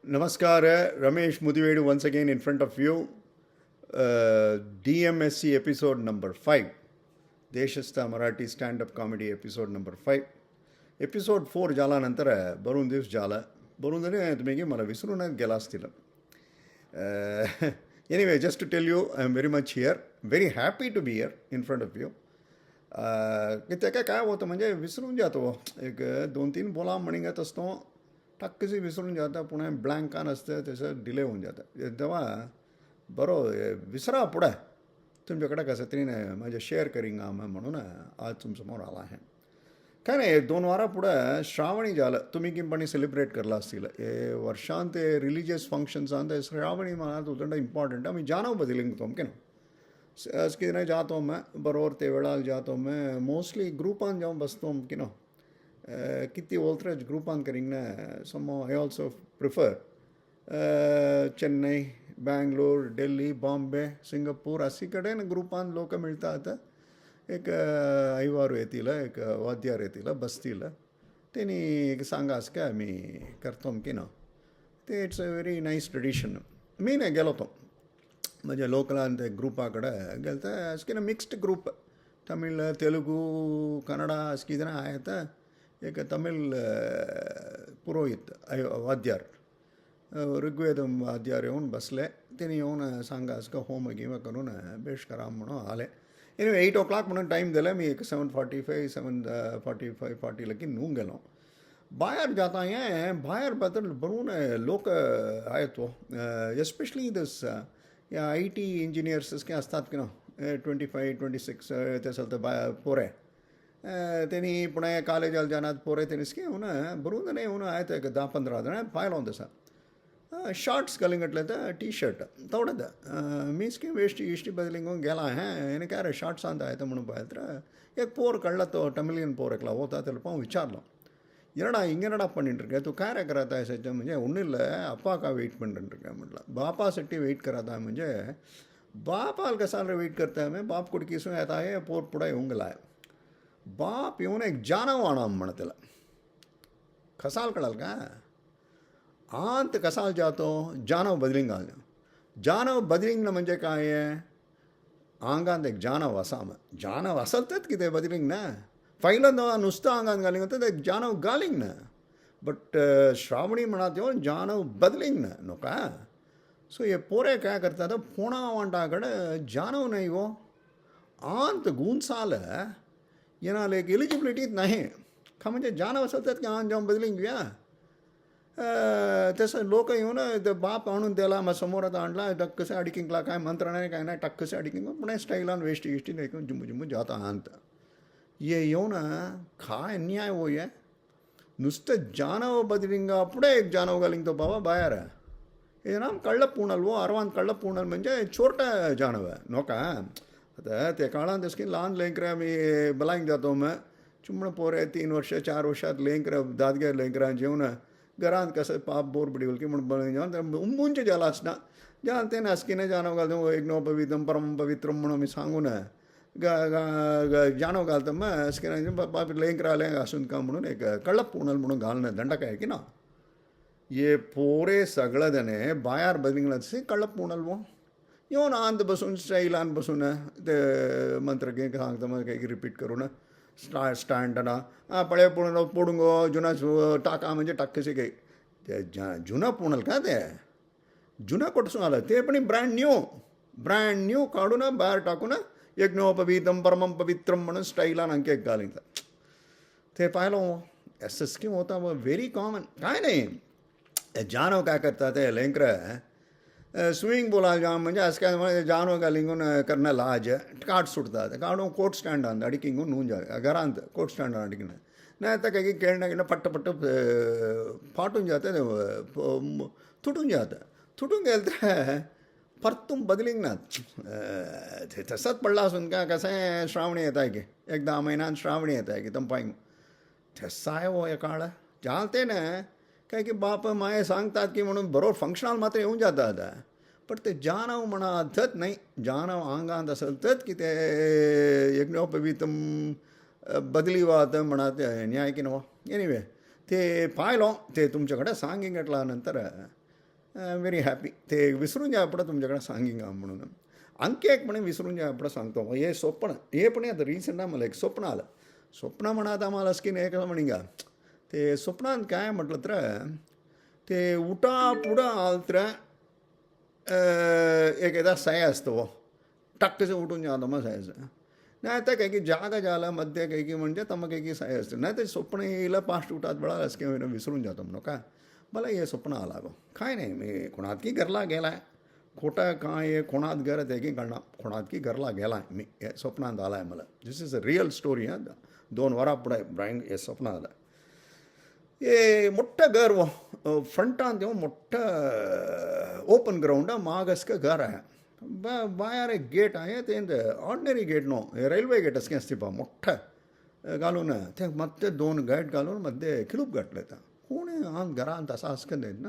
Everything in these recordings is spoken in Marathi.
Namaskar, Ramesh Mudivedu once again in front of you. DMSC episode number 5. Deshastha Marathi stand-up comedy episode number 5. Episode 4 jala nantara barun divs jala. Barundane tumege mala visruna gelastila. Anyway, just to tell you, I am very much here. Very happy to be here in front of you. त्याका काय होतं म्हणजे विसरून जातो एक 2-3 बोला म्हणत असतो टक्कशी विसरून जाता पुन्हा ब्लँक कान असतं त्याचं डिले होऊन जातं तेव्हा बरोबर विसरा पुढे तुमच्याकडे कसं तरी नाही म्हणजे शेअर करीन म्हणून आज तुमसमोर आला आहे काय नाही 2 वारा पुढे श्रावणी झालं तुम्ही किंपणी सेलिब्रेट करला असतील हे वर्षांत रिलिजियस फंक्शन्स आणि श्रावणी मला तुझं इंपॉर्टंट आम्ही जाणव बदलिंग तुमके ना उसके दिन जाता हूँ मैं बरोबर तेवड़ा जाता हूँ मैं मोस्टली ग्रुपान जाऊँ बसता हूँ कि नो कितनी बोलते ग्रुपान करेंगे some I also prefer Chennai Bangalore Delhi Bombay Singapore अशी कडे ना ग्रुपान लोक मिळतात एक ऐवारू येतील एक वाद्यार येतील बसतील त्यांनी एक सांगास का मी करतो की नो ते it's a very nice tradition मी नाही गेलो तो म्हणजे लोकलांत ग्रुपाकडे गेलं तर असकी ना मिक्स्ड ग्रुप तमिळ तेलुगू कन्नड असकी जण आहेत एक तमिळ पुरोहित वाद्यार ऋग्वेदम वाद्यार येऊन बसले त्यांनी येऊन सांगा असं होम गिम करून बेश करा म्हणून आले एनिवे 8 o'clock म्हणून टाईम दिला मी एक 7:45 7:40 की नून गेलो बाहेर जाता आहे बाहेर बदल बरून लोक आहेत तो एस्पेशली दिस या IT इंजिनियर्स के असतात की ना 25-26 ते असेल तर पोरे त्यांनी पुन्हा कॉलेजाला जाणार पोरे त्यांनीच की होणं बरून नाही होणं आहेत एक 10-15 जण पाहिलं तसा शॉर्ट्स घालिंगटले तर T-shirt तेवढं मीच की वेस्ट इष्टी बदलिंग गेला आहे याने काय रे शॉर्ट्स आणता आहे म्हणून पाहिलं तर एक पोर कळला तो तमिलियन पोर एकला होता त्याला पाहून विचारलं என்னடா இங்கேனடா பண்ணிட்டுருக்க तू काय रे करत आहे सध्या म्हणजे उन्नील अप्पा का वेट பண்ணிட்டுருக்க म्हटलं बापासाठी वेट करत आहे म्हणजे बापाला कसाला वेट करताय मी बाप कुडकीसून येत आहे पोर पुढे येऊन गेला आहे बाप येऊन एक जानव आणा म्हण त्याला कसाल कळाल का आंत कसाल जातो जानव बदलिंग आलं जानव बदलिंग म्हणजे काय आहे अंगात एक जानव असाम जानव असलतच की ते बदलिंग ना पहिल्यांदा नुसतं अंगात घालिंग होतं ते जानव घालिंग ना बट श्रावणी म्हणत येऊन जानव बदलिंग ना नका सो हे पोरे काय करतात पुणा वांटाकडे जानव नाही हो आंत गुंचालं येणार एक एलिजिबिलिटीत नाही का म्हणजे जानव असतात की आन जाऊन बदलिंग घ्या तसं लोक येऊन ते बाप आणून त्याला मग समोरात आणला टक्कसे अडकिंगला काय मंत्र नाही काय नाही टक्कसे अडकिंग पुणे स्टाईलान वेस्ट इष्टी नाही जुम्मू जुम्मू जाता अंत ये येऊन काय न्याय हो ये नुसतं जानव बदलिंग पुढे एक जानव घालिंग तो बाबा बाहेर हे ना कळलं पूणल वो अरवान कळलं पूणल म्हणजे छोटा जानव नोका आता ते काळात की लहान लेकरं मी बलांग जातो मग चुम्मण पोरे 3 वर्ष 4 वर्षात लेकरं दादगे लेकरां जेवण घरात कसं पाप बोर बडिवल की म्हणून बळून जाऊन तर उंबूंचे जाला असना जाल ते नासकीने जानव घालतो एक नो पवित्रम परम पवित्रम म्हणून मी सांगू ना जानव घालतं मग असं बाप लेंकरा आले असून का म्हणून एक कळप पूणल म्हणून घालणं दंडक आहे की ना ये पोरे सगळं जणे बाहेर बदलिंगला तसे कळप पूणल वो येऊन आंत बसून स्टाईलान बसून ते मंत्र घे सांगतं मग काही रिपीट करून स्टँड ना पळे पूर्ण पोडूंगो जुना टाका म्हणजे टाकसे काही ते जुना पूणल का ते जुना कोटसून आलं ते पण ब्रँड न्यू काढून बाहेर टाकून यज्ञोपवीतम परमम पवित्रम म्हणून स्टाईलान अंके घालिंगतात ते पाहिलं असंच की होता मग व्हेरी कॉमन काय नाही जानव काय करतात ते लेंकरं स्विमिंग पूलाला जाऊन म्हणजे असं काय जानव घालिंगून करणं लाज काठ सुटतात काढून कोट स्टँड आणतात अडकिंगून नून जा घरांत कोट स्टँड अडकिंग नाही तर काही खेळणं गेलं पट्ट फाटून जातं तुटून जातं तुटून गेलं तर परतून बदलिंग ना ते तसंच पडला असून का कसं आहे श्रावणी येत आहे की एक 10 महिन्यात श्रावणी येत आहे की तंपाईंग तसं आहे हो या काळ चालते ना काय की बाप माये सांगतात की म्हणून बरोबर फंक्शनाल मात्र येऊन जातात पण ते जानव म्हणत नाही जानव अंगात असेल तर की ते यज्ञोपवीतम बदली वाद म्हणत न्याय की नवा एनिवे ते पाहिलो ते तुमच्याकडे सांगितल्यानंतर व्हेरी हॅपी ते विसरून जा पडं तुमच्याकडे सांगीन का म्हणून अंकी एक म्हणे विसरून जा पडं सांगतो हे स्वप्न हे पण आता रिसेंट मला एक स्वप्न आलं स्वप्न म्हणत आम्हाला स्किन एक म्हणी का ते स्वप्नात काय म्हटलं तर ते उठा पुढं आलं तर एक एकदा सय असतो वो टक्कसे उठून जातो मग सायचं नाही तर काही की जागा जाला मध्ये काही की म्हणजे तर मग काही की साय असते नाही तर स्वप्न येईल पास्ट उठात बळा असं की विसरून जातो म्हणून का मला हे स्वप्न आला गो काय नाही मी कोणात की घरला गेलाय खोटं काय आहे कोणात घर आहे की गणा कोणात की घरला गेलाय मी हे स्वप्नात आलाय मला दिस इज अ रिअल स्टोरी हां 2 वरा पुढे ब्राईंग हे स्वप्न आलं ये मोठं घर वो फ्रंटान देऊ मोठं ओपन ग्राउंड मागस का घर आहे बाहेर एक गेट आहे ते ordinary gate no railway gate असं असते पहा मोठं घालून ते मध्ये 2 गेट घालून मध्ये खिलूप घातलं तर कोणी घरात असं असकं नाहीत ना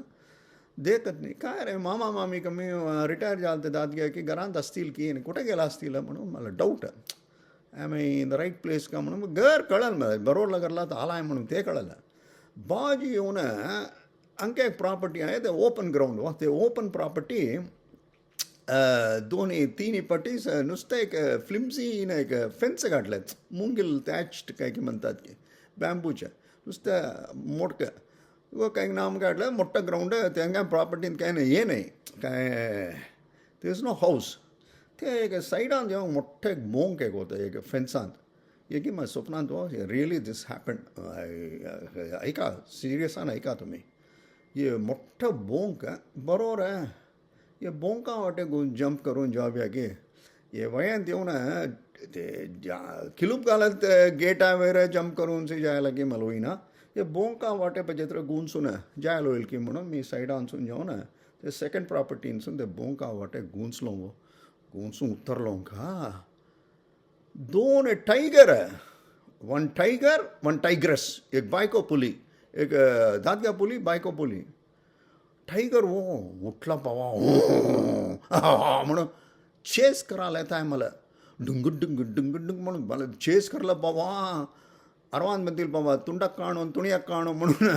देखत नाही काय रे मामा मामी कमी रिटायर झालं तर दात घ्या की घरात असतील की कुठे गेला असतील म्हणून मला doubt I me in the right place का म्हणून घर कळलं मला बरोबर घरला तर आला आहे म्हणून ते कळलं बाजी येऊन अंके एक प्रॉपर्टी आहे ते ओपन ग्राउंड व ते ओपन प्रॉपर्टी दोन्ही तिन्ही पट्टीस नुसतं एक फ्लिम्सी एक फेन्स घातलं मुंगील तॅच्ड काय की म्हणतात की बॅम्बूच्या नुसतं मोठं व काही नाम काढलं मोठं ग्राउंड त्यांना प्रॉपर्टीन काय नाही हे नाही काय ते इज नो हाऊस ते एक साईडान जेव्हा मोठं एक मोंक एक होतं एक फेन्सांत हे की मग स्वप्नांत हो रिअली दिस हॅपन ऐका सिरियसान ऐका तुम्ही हे मोठं बोंक बरोबर आहे हे बोंका वाटे जंप करून जॉब या की हे वयात येऊन ते किलूप घालत गेटा वगैरे जंप करून जायला की मला होईना हे बोंका वाटे पाहिजे तर गुंसून जायला होईल की म्हणून मी साईडांसून जाऊन ते सेकंड प्रॉपर्टीनसून ते बोंका वाटे गुंसलो वो गुंसून उतरलो का 2 टायगर 1 टायगर 1 टायग्रस एक बायको पुली एक दादगा पुली बायको पुली टायगर वो उठला पावा म्हणून चेस करायला येत आहे मला डुंगुड डुंगुड डुंगुड डुंग म्हणून मला चेस करला बाबा अरवान म्हणतील बाबा तुंडाक काणू तुणयाक काणू म्हणून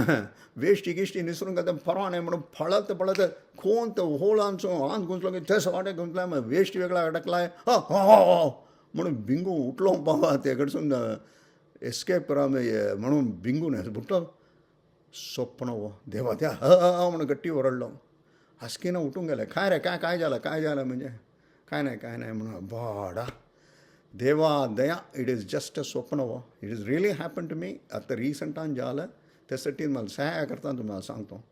वेष्टी गिष्टी निसरून का परवा नाही म्हणून फळत पळत खोन तर होळांचो हात गुंतलो की थंय वाटे गुंतलाय मग वेष्टी वेगळा अडकलाय म्हणून बिंगू उठलो बाबा त्याकडसून एस्केप करा म्हणून बिंगू नाही बुट्टो स्वप्न वो देवा त्या म्हणून गट्टी ओरडलो हसकीनं उठून गेलं काय रे काय झालं म्हणजे काय नाही म्हणून बाडा देवा दया इट इज जस्ट अ स्वप्न वो it is really happen to me आता रिसंटान झालं त्यासाठी मला सहाय्य करता तुम्हाला सांगतो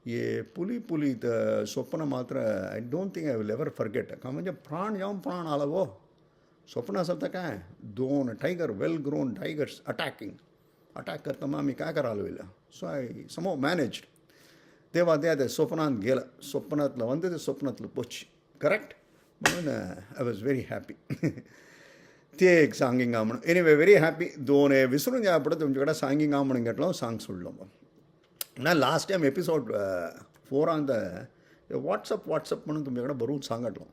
ये पुली तर स्वप्न मात्र I don't think I will ever forget का म्हणजे प्राण जाऊन प्राण आला वो स्वप्न असेल तर काय 2 टायगर वेल ग्रोन टायगर्स अटॅक करता मग आम्ही काय करायला होईल सो आय समो मॅनेज्ड तेव्हा ते स्वप्नात गेलं स्वप्नातलं म्हणते ते स्वप्नातलं पोच करेक्ट म्हणून आय वॉज व्हेरी हॅपी ते एक सांगिंग म्हणून एनिवे व्हेरी हॅपी 2 विसरून जा पडत तुमच्याकडे सांगिंग म्हणून घेतलं सांग सोडलो मग ना लास्ट टाईम एपिसोड 4 आन व्हॉट्सअप म्हणून तुमच्याकडे बरून सांगितलं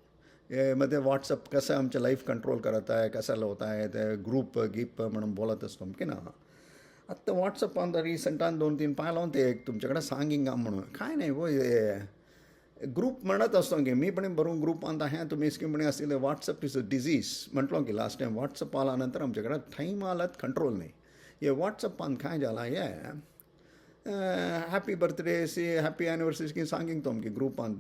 हे मध्ये व्हॉट्सअप कसं आमच्या लाईफ कंट्रोल करत आहे कशाला होत आहे ते ग्रुप गिप म्हणून बोलत असतो की ना आत्ता व्हॉट्सअप आन रिसंटान 2-3 पाहिलं ते एक तुमच्याकडे सांगिंग म्हणून काय नाही हो ग्रुप म्हणत असतो की मी पण बरून ग्रुप आणता आहे तुम्ही स्कीम म्हणे असतील व्हॉट्सअप इज अ डिझीज म्हटलो की लास्ट टाईम व्हॉट्सअप आल्यानंतर आमच्याकडे टाईम आलात कंट्रोल नाही हे व्हॉट्सअप आन काय झाला हे हॅपी बर्थडे सी हॅपी ॲनिव्हर्सरी की सांगिंग तो की ग्रुप आन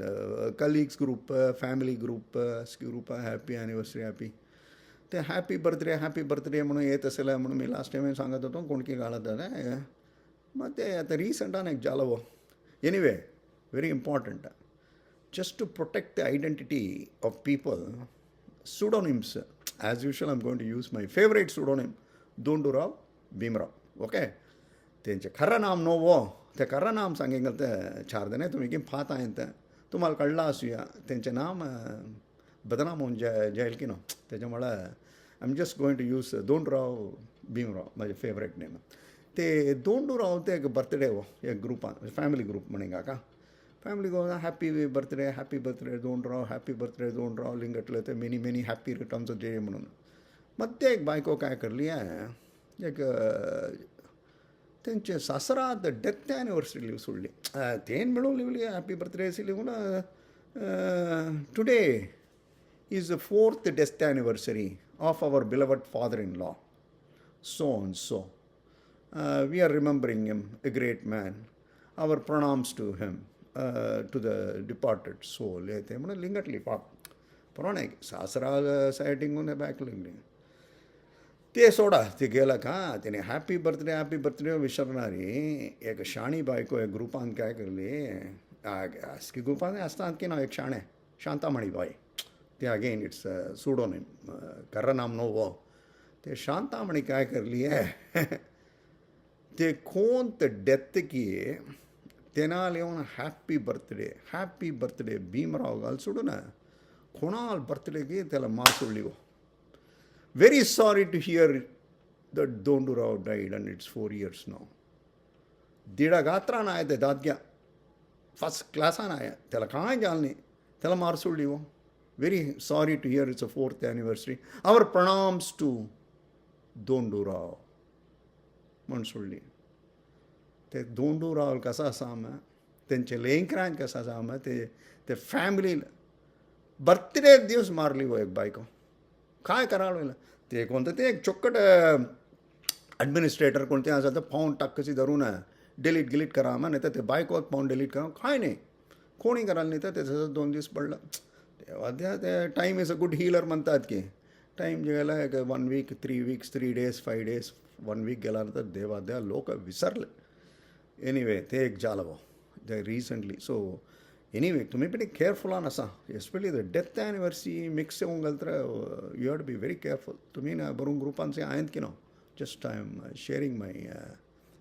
colleagues group family group group happy anniversary happy ते हॅपी बर्थडे म्हणून येत असेल म्हणून मी लास्ट टाईम सांगत होतो कोणकी घालत आहे मग ते आता रिसंटान एक झालं वो anyway very important just to protect the identity of people, pseudonyms. As usual, I'm going to use my favorite pseudonym, Dondurao Bhimrao. Okay? त्यांचे खरं नाम नो वो ते खरं नाम सांगेल तर 4 दिन तुम्ही की फात आहे तर तुम्हाला कळला असूया त्यांचे नाम बदनाम होऊन जाईल की नो त्याच्यामुळं I am just going to use Dondrao Bhimrao माझे फेवरेट नेम ते दोंडूराव ते एक बर्थडे हो एक ग्रुपान फॅमिली ग्रुप म्हणे का फॅमिली गो हॅपी बर्थडे दोंडराव हॅपी बर्थडे दोंडराव लिंगटलं ते मेनी हॅपी रिटर्न्स डे म्हणून मग ते एक बायको काय करली आहे एक तेंचे सासरात डेथ एनिवर्सरी लिव सोडली तेन मेळून लिवली हॅपी बर्थडे अशी लिवून today is the fourth death anniversary of our beloved father-in-law, so and so. We are remembering him, a great man. Our pranams to him, to the departed soul. ते म्हणून लिंगटली पाप पुराण सासरा सायटींग होऊन बॅक लिंगली ते सोडा ते गेला का त्याने हॅपी बर्थडे विसरणारी एक शाणी बायको एक ग्रुपान काय करली की ग्रुपान असतात की ना एक शाणे शांतामणी बाई ते अगेन इट्स सुडोनिम कर्रनाम नो वो ते शांतामणी काय करली आहे ते कोण ते डेथ की तेनाल येऊन हॅपी बर्थडे भीमराव घाल सोडू ना कोणाल बर्थडे की त्याला मार सोडली वो व्हेरी सॉरी टू हियर दट दोंडूराव डाईड अँड इट्स 4 years नाव दीडा गात्रान आहे ते दादग्या फर्स्ट क्लासान आहे त्याला काय जाल नाही त्याला मार सोडली वो very sorry to hear it's a 4th anniversary. Our pranams to Dondurao. म्हणून सोडली ते दोंडूराव कसा असा मग त्यांचे लेंकरान कसा असा मग ते फॅमिली बर्थडे दिवस मारली वो एक बायको काय करावं ते कोणतं ते एक चोक्कट ॲडमिनिस्ट्रेटर कोणते असं तर पाहून टाकशी धरून डिलीट करा मग नाही तर ते बायको पाहून डिलीट करा काय नाही कोणी करायला नाही तर त्याचं 2 दिवस पडलं तेव्हा ते time is a good healer म्हणतात की टाईम जे गेला एक 1 week 3 weeks 3 days 5 days 1 week गेल्यानंतर देवा लोक विसरले एनिवे ते एक झालं भाऊ ते रिसेंटली सो एनिवे तुम्ही पण केअरफुल आहात असा especially the death anniversary mix येऊन गेलं तर you have to be very careful तुम्ही ना बरून ग्रुपांचे आहेत की no just I am sharing my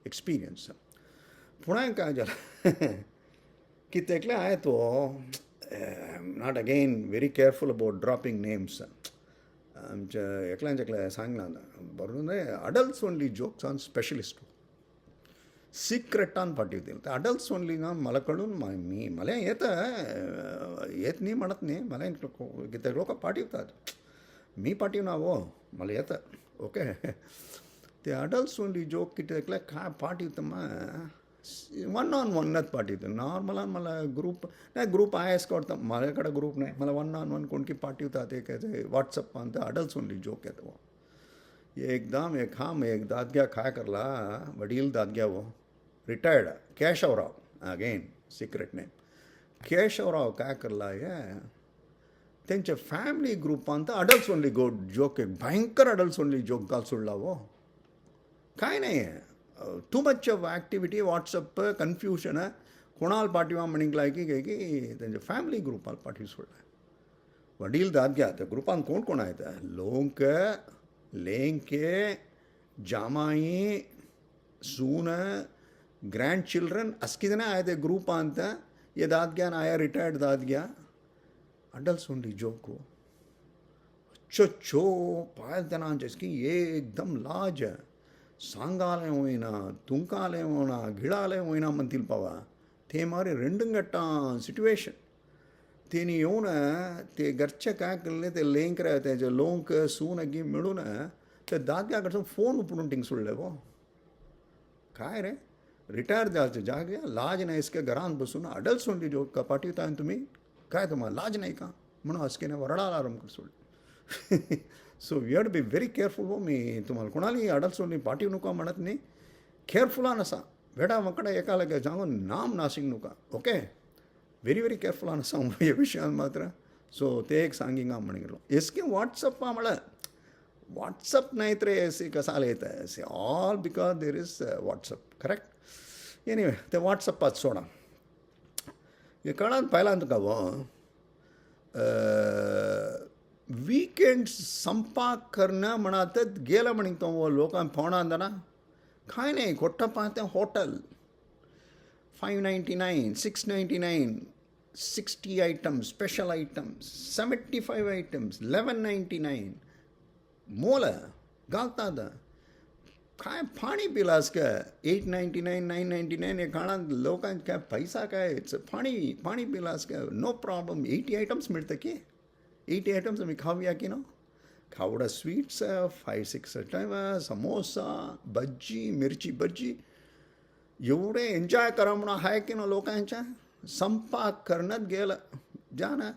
experience पुन्हा काय झालं की तेकले आहे तो not again very careful about dropping names. आमच्या एकल्यान सांगला बरोबर adults only jokes on specialist सिक्रेटान पाठवतील तर अडल्ट्स ओनली ना मला कळून मला येत नाही म्हणत नाही मला किती लोक पाठवतात मी पाठवना वो मला येतं ओके ते अडल्ट्स ओनली जोक किती काय पाठवतं मग 1-on-1 पाठवतं नॉर्मलान मला ग्रुप आहेस करतं माझ्याकडे ग्रुप नाही मला 1-on-1 कोणकी पाठवतात एक व्हॉट्सअप तर अडल्ट्स ओनली जोक येतो एकदम एक दादग्या काय करला वडील दादग्या वो retired Keshavrao again secret name Keshavrao काय करला त्यांच्या फॅमिली ग्रुपान तर अडल्ट्स ओनली जोक एक भयंकर अडल्ट्स ओनली जोक घाल सोडला वो काय नाही too much of activity WhatsApp confusion कोणाला पाठवा म्हणिंगलाय की त्यांच्या फॅमिली ग्रुपाला पाठवी सोडलाय वडील दादग्या त्या ग्रुपान कोण आहेत लोंक लेंके जामाई सून ग्रँड चिल्ड्रन अस्किदने आहे ते ग्रुपांत ये दादग्यान आया रिटायर्ड दादग्या अडल्ट्स ओनली जोक चो पायल त्यांना की एकदम लाज सांगाले होईना तुंकाले होना गिळाले होईना म्हणतील पावा ते मारे रेंडंगट्टा सिच्युएशन तेनी येऊन ते घरचे काय केले ते लेंक त्याचे लोंक सून गी मिळून ते दादग्याकडचं फोन उपडून टिंग सोडले वो काय रे रिटायर द्यायचं जागे लाज नाही इसके घरात बसून अडल्ट्स ओनली जो का पाठवता तुम्ही काय तुम्हाला लाज नाही का म्हणून असकेने वरडाला आराम सोडले so we have to be very careful हो मी तुम्हाला कोणालाही अडल्ट्स ओनली पाठवू नका म्हणत नाही केअरफुल नसा वेडा वकडा एकाला सांगून नाम नाशिंग नका ओके व्हेरी केअरफुल असा या विषयात मात्र सो ते एक सांगिंग म्हणे गेलो एसके व्हॉट्सअप मला व्हॉट्सअप नाही तर एसे कसाला येत आहे all because there is WhatsApp correct anyway ते व्हॉट्सअपात सोडा हे कळात पहिल्यांदा का व वीकेंड संपाक करणं म्हणत गेलं म्हणिंग तो लोकांना फोन ना काय नाही खोट्टा पाहते hotel 599 699 60 items special items 75 items 1199 मोल घालतात काय पाणी पिलास का 899 999 हे खाणा लोकांना काय पैसा काय पाणी पिलास का नो प्रॉब्लेम 80 items मिळतं की 80 items आम्ही खाऊया की नो खावडा स्वीट्स 5-6 आयटम समोसा भज्जी मिरची भज्जी एवढे एन्जॉय करा म्हणून आहे की ना लोकांच्या संपाक करण्यात गेलं जा ना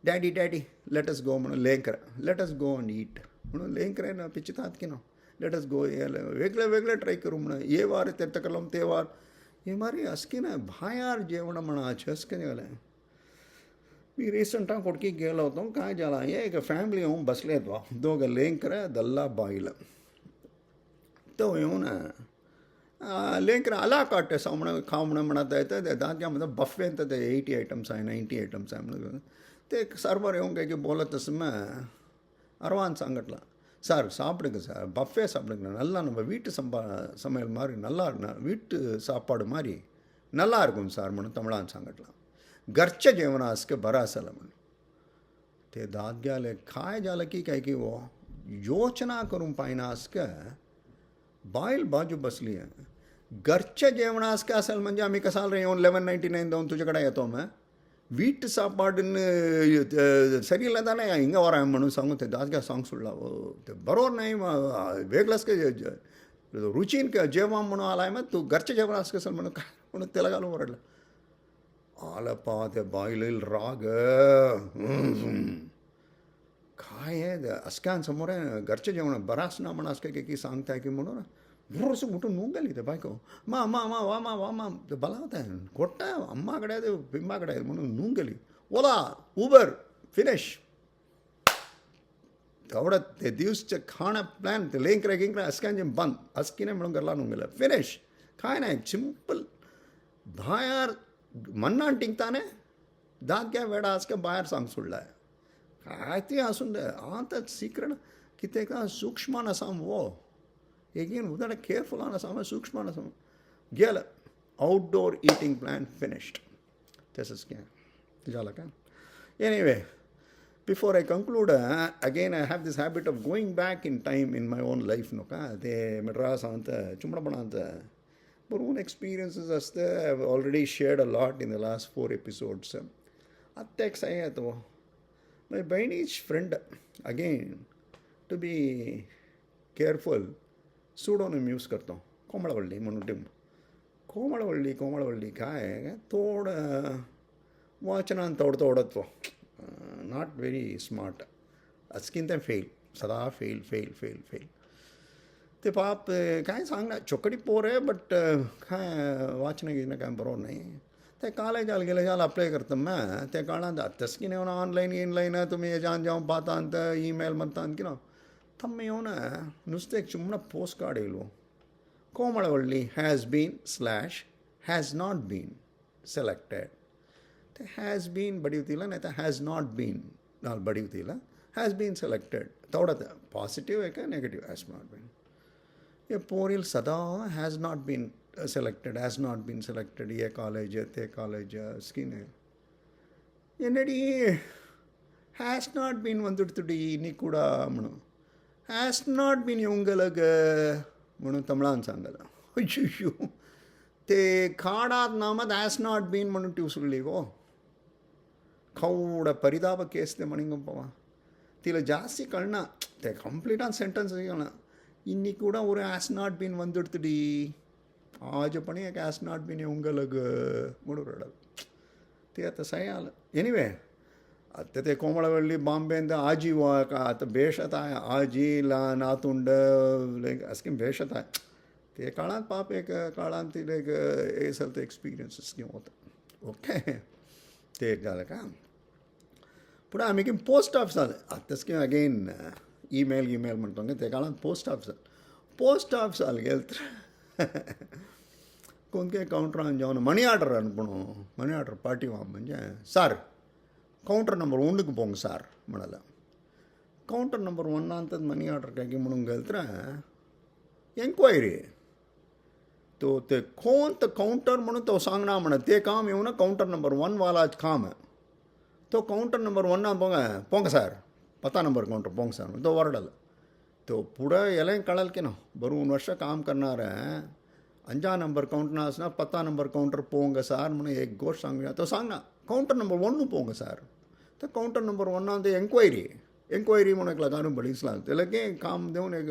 डॅडी डॅडी लेटस गो म्हणून लेकरं लेटस गो अँड ईट म्हणून लेकरं ना पिचितात की ना लेटस गो वेगळं वेगळं ट्राय करू म्हणून ये वार ते तकलम ते वार हे मारी असकी ना भायर जेवण म्हणाचे असके गेलं मी रिसेंटाக ಕೊಡ್ಕಿಗೆ गेलो होतो काय झाला एक फॅमिली येऊन बसलेत वा दोघं लेकरं दल्ला बाईला तो येऊन लेकरं आला काटे सामणं खावणं म्हणत येतं ते दाद्यामध्ये बफे तर ते 80 आयटम्स आहे 90 आयटम्स आहे म्हणून ते सर्वर येऊन काही बोलत असं मग அரவான் सांगितलं சார் சாப்பிடுங்க சார் பஃபே சாப்பிடுங்க நல்லா நம்ம வீட்டு சமையல் மாதிரி நல்லா வீட்டு சாப்பாடு மாதிரி நல்லா இருக்கும் சார் म्हणून तमिळान सांगितलं घरच्या जेवणासके बरं असेल म्हणून ते दाद्याले काय झालं की काय की वो योचना करून पाहिनास का बाईल बाजू बसली आहे घरच्या जेवणासके असेल म्हणजे आम्ही कसाल रे येऊन 1199 देऊन तुझ्याकडे येतो मग வீட்டு சாப்பாடுன்னு சரியில்லை தானே இங்கே வரேன் म्हणून सांगू ते दादग्या सांग सोडला ते बरोबर नाही वेगळंच काय रुचीन का जेवण म्हणून आलाय मग तू घरच्या जेवण असं कसं म्हणून काय म्हणून त्याला घालून ओरडलं आलपा ते बाईल राग काय आहे असक्यांसमोर आहे घरच्या जेवण बराच ना म्हणा असं काय की सांगताय की म्हणून बरोबर कुठून नून गेली ते बायको मा मा मा वा मा वा मा ते बलावत आहे कोट्टा अम्माकडे आहे ते बिंबाकडे आहे म्हणून नून गेली ओला उबर फिनिश तेवढं ते दिवसचे खाणं प्लॅन ते लेंकरे गिंकरे असक्यांचे बंद असकी नाही म्हणून घरला नून गेलं फिनिश काय नाही सिंपल बाहेर मन्नान टिंगताने दादग्या वेडा असके बाहेर सांग सोडलाय काय ते असून दे आता सिक्रेट किती का सूक्ष्म नसाम वो again without a careful on some sukshma some gel outdoor eating plan finished this is jalaka anyway before I conclude again I have this habit of going back in time in my own life no ka the madras anta chumdapana anta own experiences as I've already shared a lot in the last 4 episodes attex ayato my Chinese friend again to be careful pseudonym use करतो कोमळवल्ली म्हणून टीम कोमळवल्ली काय थोडं वाचनान तोडतो नॉट व्हेरी स्मार्ट असकीन ते फेल सदा फेल ते पाप काय सांगणार चोकडी पोर आहे बट काय वाचणं घेणं काय बरोबर नाही ते कॉलेजाला गेले जाल अप्लाय करतं मग ते काळात तसकीन येऊन ऑनलाईन तुम्ही जाऊन जाऊन पाहता अंत ईमेल म्हणता की ना तम्मे येऊन नुसतं एक चुम्मन post card yellow Komalavalli has been has not been selected ते हॅज बीन बडीवतीला नाही तर हॅज नॉट बीन नाल बडीवतीला हॅज बीन सिलेक्टेड तेवढं पॉझिटिव्ह आहे का निगेटिव्ह हॅज नॉट बीन हे पोरील सदा हॅज नॉट बीन सिलेक्टेड ये कॉलेज ते कॉलेज स्कीन என்னடி ஹேஸ் நாட் பீன் வந்துடுத்துடி நீ கூட म्हणून हॅज नॉट बीन येऊंगलग म्हणून तमिळान सांगलं अय्यो ते खाडात नामत हॅज नॉट बीन म्हणून ट्यूसली गो खवड परिताप केस ते म्हणिंग पवा तिला जास्ती कळना ते कंप्लीट आन सेंटेन्स कळना इन्नी ಕೂಡ ஒரு हॅज नॉट बीन வந்துடுத்துடி आज पण एक हॅज नॉट बीन येऊंगलग म्हणून रडल ते आता सही आलं एनिवे आता ते कोमळवल्ली बांबेंद आजी वा का आता बेशत आहे आजीला नातुंड असं बेशत आहे ते काळात पाप एक काळात तिला एक हे सगळं एक्सपिरियन्सेस घेऊन होतं ओके ते एक झालं का पुढे आम्ही की पोस्ट ऑफिस आलं आताच की अगेन ईमेल म्हणतो का ते काळात पोस्ट ऑफिस आलं गेलं तर कोणते काउंटरान जाऊन मनी ऑर्डर अनपणू मनी ऑर्डर पार्टी वा म्हणजे சார் கவுண்டர் நம்பர் 1க்கு போங்க சார் म्हणाला கவுண்டர் நம்பர் 1 ಅಂತದ मनी ऑर्डर काय म्हणून गेलं तर एन्क्वायरी तो ते कोणतं काउंटर म्हणून तो सांगणार म्हणत ते काम येऊ ना काउंटर नंबर 1 वाला काम तो काउंटर नंबर 1 ना Pong sir 10 number counter Pong sir तो वरडला तो पुढं याला कळलं की ना बरोबर वर्ष काम करणार 5 नंबर काउंटर असणार 10 नंबर काउंटर पोंग सार म्हणून एक गोष्ट सांगूया तो सांग ना काउंटर नंबर 1 पोंग सार तर काउंटर नंबर 1 ना ते एन्क्वायरी म्हणून एक लगानू बडीच लागते त्याला की काम देऊन एक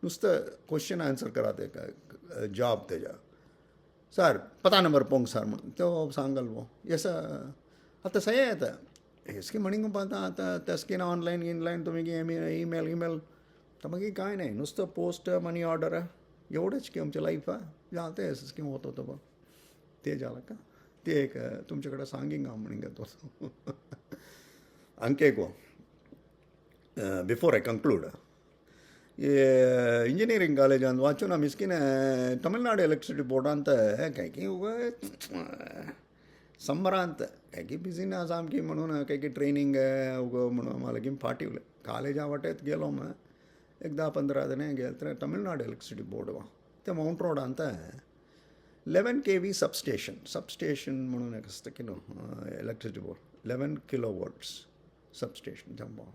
नुसतं क्वेश्चन आन्सर करा ते का जॉब त्याच्या सर पता नंबर पोंग सर म्हणून तो सांगल वो येसं आता सही आहे आता हेच म्हणिंग पाहता आता त्यास्किन ऑनलाईन इनलाईन तुम्ही ईमेल तर मग काय नाही नुसतं पोस्ट मनी ऑर्डर एवढंच की आमच्या लाईफ जाते असंच की होत होतं बा ते झालं का ते एक तुमच्याकडे सांगिंग म्हणिंग तो अंके को before I conclude engineering college ಅಂದು ವಾಚು ನಾ ಮಿಸ್ಕಿನ ತಮಿಳ್ನಾಡು ಎಲೆಕ್ಟ್ರಿಸಿಟಿ ಬೋರ್ಡ್ ಅಂತ काही की संबरांत काही की बिझी ना सामकी म्हणून काही की ट्रेनिंग म्हणून आम्हाला की पाठवलं कॉलेजा वाटेत गेलो मग एक 10-15 जण गेले तर तमिळनाडू एलेक्ट्रिसिटी बोर्ड वा ते माउंट रोड ಅಂತ 11 kV सबस्टेशन म्हणून एक असतं की know electricity board 11 kilowatts substation जंबो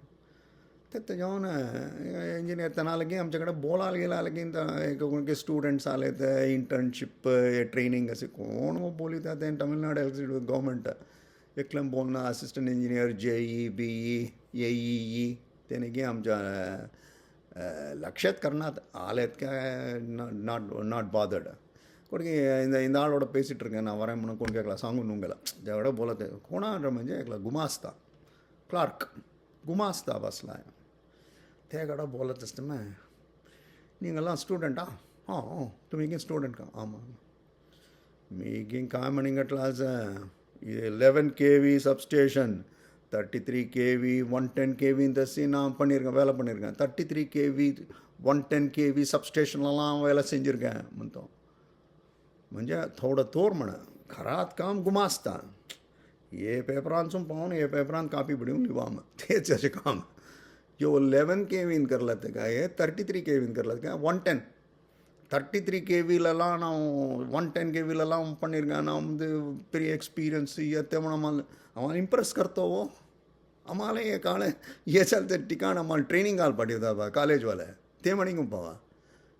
ते जाऊन इंजिनियर त्यांना आलं की आमच्याकडे बोलायला गेला आलं की कोणते स्टुडंट्स आले तर इंटर्नशिप ट्रेनिंग असे कोण बोली त्यात तमिळनाडू एलेक्ट्रिसिटी गव्हर्मेंट एकलं बोलणं assistant engineer JE BE AEE त्याने की आमच्या लक्षात करण्यात आलेत काय not bothered कोणकी இந்த ஆளோட பேசிகிட்டு இருக்கேன் நான் வரேன் म्हणून कोण கேட்கला सांगून उंगला जेवढं बोलत आहे कोणाला म्हणजे एकला गुमास्ता क्लार्क गुमास्ता बसला आहे त्याकडं बोलत असतं मग நீங்கள்லாம் ஸ்டூடெண்ட்டா तुम्ही की स्टुडंट का आमां मी की काय म्हणिंगटला आज 11 kV சப்ஸ்டேஷன் 33 kV 110 kV தசி நான் பண்ணியிருக்கேன் வேலை பண்ணியிருக்கேன் 33 kV 110 kV சப்ஸ்டேஷன்லாம் வேலை செஞ்சுருக்கேன் म्हणतो म्हणजे थोडं तोर म्हणा घरात काम गुमास्ता ये पेपरांसून पाहून ये पेपरांत कापी बिडून लिवा मग तेच असे काम यो 11 kV करला ते काय 33 kV करला काय 110 33 kVலலாம் நான் 110 kVலலாம் பண்ணியிருக்கேன் நான் வந்து பெரிய எக்ஸ்பீரியன்ஸ் येते म्हणून आम्हाला इम्प्रेस करतो वो आम्हाला हे काळ ये चालतं ठिकाण आम्हाला ट्रेनिंग घाल पाठवता बा कॉलेजवाले ते म्हणिंग पावा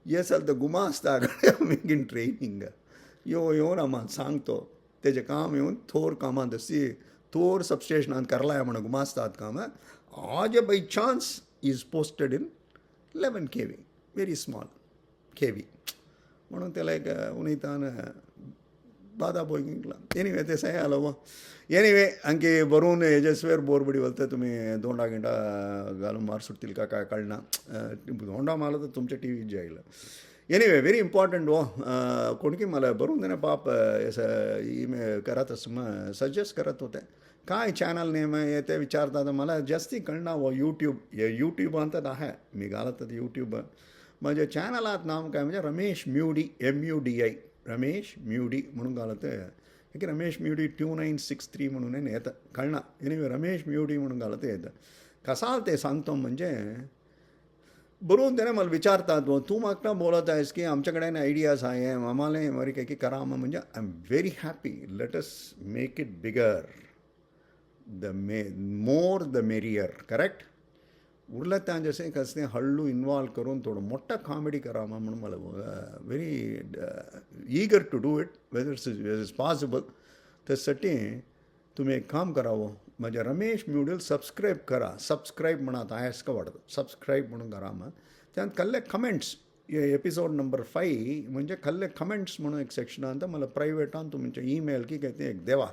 ये चालतं गुमास्ता आम्ही ट्रेनिंग येऊन आम्हाला सांगतो त्याचे काम येऊन थोर कामात अशी थोर सबस्टेशनात करलाय म्हणून गुमास्तात काम आज by chance is posted in 11 kV very small kV म्हणून त्याला एक उन्हीतान बाधा बोगिंगला एनिवे ते सही आलं व एनिवे अंके वरून यजस्वेर बोरबडी बोलतं तुम्ही दोंडा गिंडा घालून मार सुटतील का काय कळणार दोंडा मारला तर तुमच्या टी व्हीत जाईल एनिवे व्हेरी इम्पॉर्टंट वो कोणकी मला भरून देणं पाप असं ईमेल करत असं मग सजेस्ट करत होते काय चॅनल नेम आहे ते विचारतात मला जास्ती कळणार व यूट्यूब अंतत आहे मी घालत यूट्यूब म्हणजे चॅनलात नाव काय म्हणजे रमेश म्युडी MUDI रमेश म्युडी म्हणून घालत की रमेश म्युडी 2963 म्हणून येतं कळणार एनिवे रमेश म्युडी म्हणून घालत येतं कसा ते सांगतो म्हणजे बरोबर त्याने मला विचारतात तू मागता बोलत आहेस की आमच्याकडे आयडियाज आहे आम्हाला वरी काही करा म्हणजे I am very happy let us make it bigger more the merrier correct उरलं त्या जसे कसं हळू इन्व्हॉल्व करून थोडं मोठा कॉमेडी करावा म्हणून मला very eager to do it whether is possible त्यासाठी तुम्ही एक काम करावं माझ्या रमेश म्युडल सबस्क्राईब करा सबस्क्राईब म्हणत आहेस का वाटतं सबस्क्राईब म्हणून करा मग त्यात कल्ले कमेंट्स एपिसोड नंबर 5 म्हणजे कल्ले कमेंट्स म्हणून एक सेक्शन आहे तर मला प्रायव्हेटान तुमच्या ईमेल की काय ते एक देवा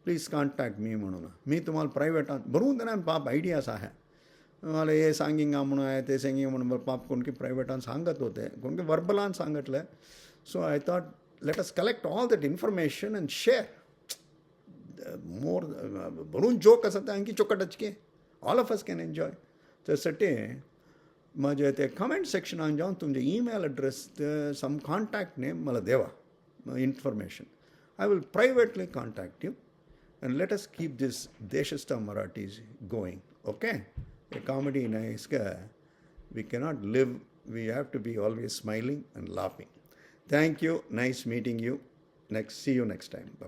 प्लीज कॉन्टॅक्ट मी म्हणून मी तुम्हाला प्रायव्हेटान भरून देणार पाप आयडियाज आहे मला हे सांगिंग म्हणून आहे ते सांगिंग म्हणून पाप कोणकी प्रायव्हेटान सांगत होते कोणकी वर्बलान सांगितलं so I thought let us collect all that information and share more भरून जोक असं आणखी चोकटच की all of us can enjoy त्यासाठी माझ्या ते कमेंट सेक्शनात जाऊन तुमचे email address some contact name मला देवा information I will privately contact you and let us keep this Deshastha Marathis going okay a comedy nice का we cannot live we have to be always smiling and laughing thank you nice meeting you next see you next time